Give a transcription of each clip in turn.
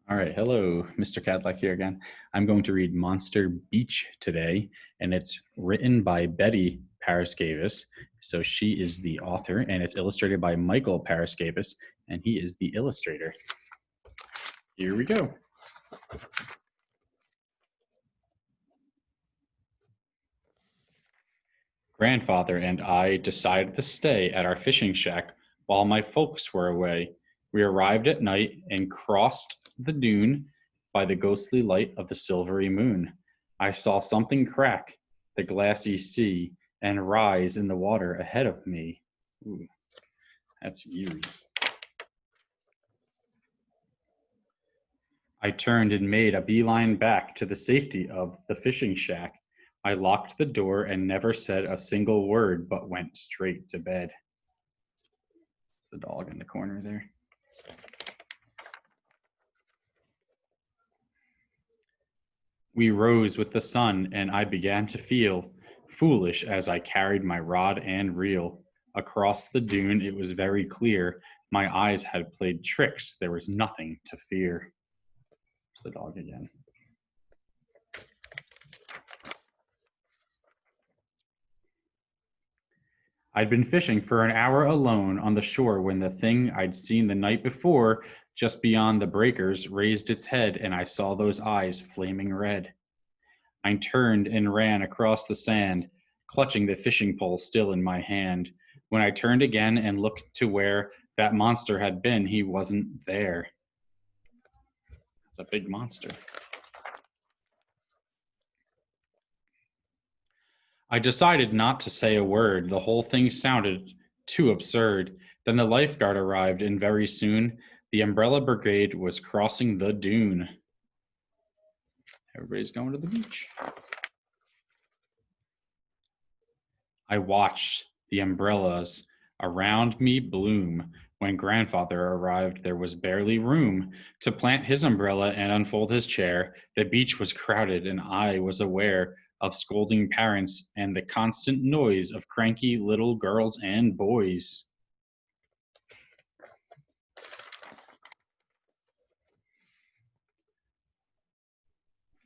All right, hello, Mr. Cadillac here again. I'm going to read Monster Beach today, and it's written by Betty Paraskavis. So she is the author, and it's illustrated by Michael Paraskavis, and he is the illustrator. Here we go. Grandfather and I decided to stay at our fishing shack while my folks were away. We arrived at night and crossed the dune by the ghostly light of the silvery moon. I saw something crack the glassy sea and rise in the water ahead of me. Ooh, that's eerie. I turned and made a beeline back to the safety of the fishing shack. I locked the door and never said a single word, but went straight to bed. It's the dog in the corner there. We rose with the sun, and I began to feel foolish as I carried my rod and reel. Across the dune, it was very clear. My eyes had played tricks. There was nothing to fear. It's the dog again. I'd been fishing for an hour alone on the shore when the thing I'd seen the night before, just beyond the breakers, raised its head, and I saw those eyes flaming red. I turned and ran across the sand, clutching the fishing pole still in my hand. When I turned again and looked to where that monster had been, he wasn't there. It's a big monster. I decided not to say a word. The whole thing sounded too absurd. Then the lifeguard arrived, and very soon the umbrella brigade was crossing the dune. Everybody's going to the beach. I watched the umbrellas around me bloom. When grandfather arrived, there was barely room to plant his umbrella and unfold his chair. The beach was crowded, and I was aware of scolding parents and the constant noise of cranky little girls and boys.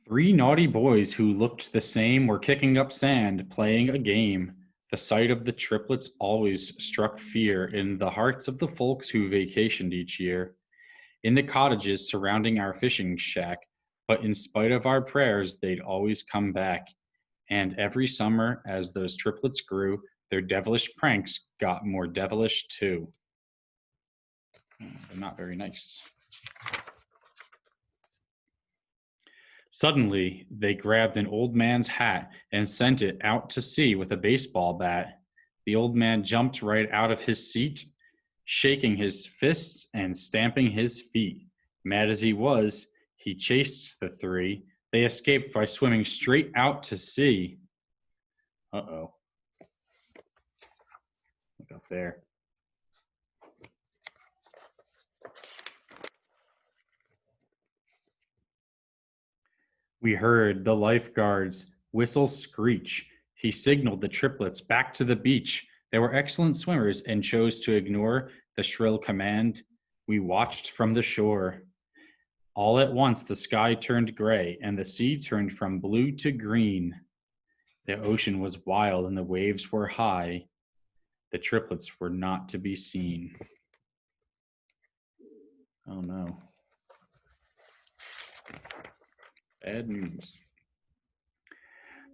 Three naughty boys who looked the same were kicking up sand, playing a game. The sight of the triplets always struck fear in the hearts of the folks who vacationed each year in the cottages surrounding our fishing shack. But in spite of our prayers, they'd always come back. And every summer, as those triplets grew, their devilish pranks got more devilish too. They're not very nice. Suddenly, they grabbed an old man's hat and sent it out to sea with a baseball bat. The old man jumped right out of his seat, shaking his fists and stamping his feet. Mad as he was, he chased the three. They escaped by swimming straight out to sea. Uh-oh. Look up there. We heard the lifeguard's whistle screech. He signaled the triplets back to the beach. They were excellent swimmers and chose to ignore the shrill command. We watched from the shore. All at once, the sky turned gray and the sea turned from blue to green. The ocean was wild and the waves were high. The triplets were not to be seen. Oh no. Bad news.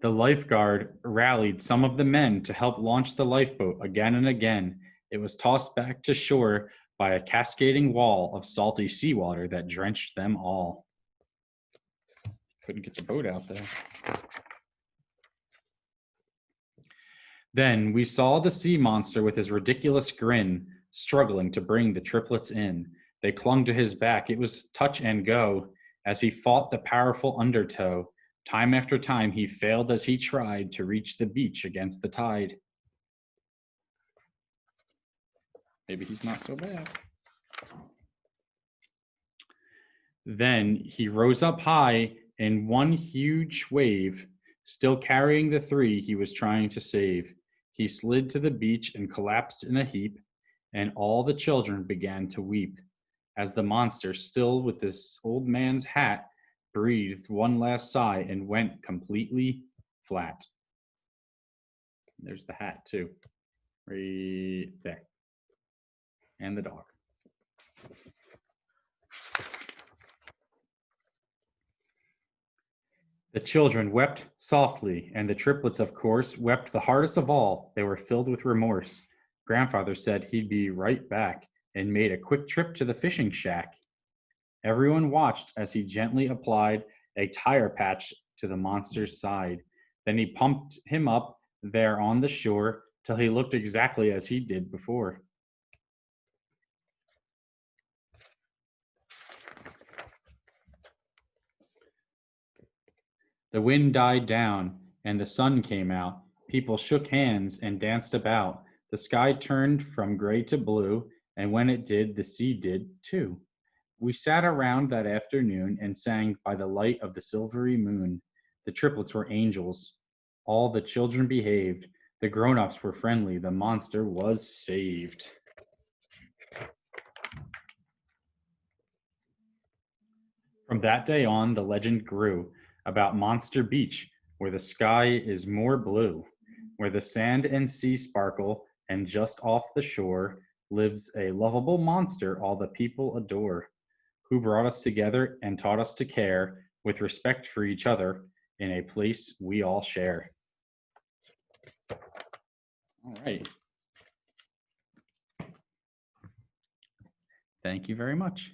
The lifeguard rallied some of the men to help launch the lifeboat again and again. It was tossed back to shore by a cascading wall of salty seawater that drenched them all. Couldn't get the boat out there. Then we saw the sea monster with his ridiculous grin, struggling to bring the triplets in. They clung to his back. It was touch and go as he fought the powerful undertow. Time after time, he failed as he tried to reach the beach against the tide. Maybe he's not so bad. Then he rose up high in one huge wave, still carrying the three he was trying to save. He slid to the beach and collapsed in a heap, and all the children began to weep. as the monster, still with this old man's hat, breathed one last sigh and went completely flat. There's the hat, too. Right there. And the dog. The children wept softly, and the triplets, of course, wept the hardest of all. They were filled with remorse. Grandfather said he'd be right back and made a quick trip to the fishing shack. Everyone watched as he gently applied a tire patch to the monster's side. Then he pumped him up there on the shore till he looked exactly as he did before. The wind died down and the sun came out. People shook hands and danced about. The sky turned from gray to blue, and when it did, the sea did too. We sat around that afternoon and sang by the light of the silvery moon. The triplets were angels. All the children behaved. The grown ups were friendly. The monster was saved. From that day on, the legend grew about Monster Beach, where the sky is more blue, where the sand and sea sparkle, and just off the shore lives a lovable monster all the people adore, who brought us together and taught us to care with respect for each other in a place we all share. All right. Thank you very much.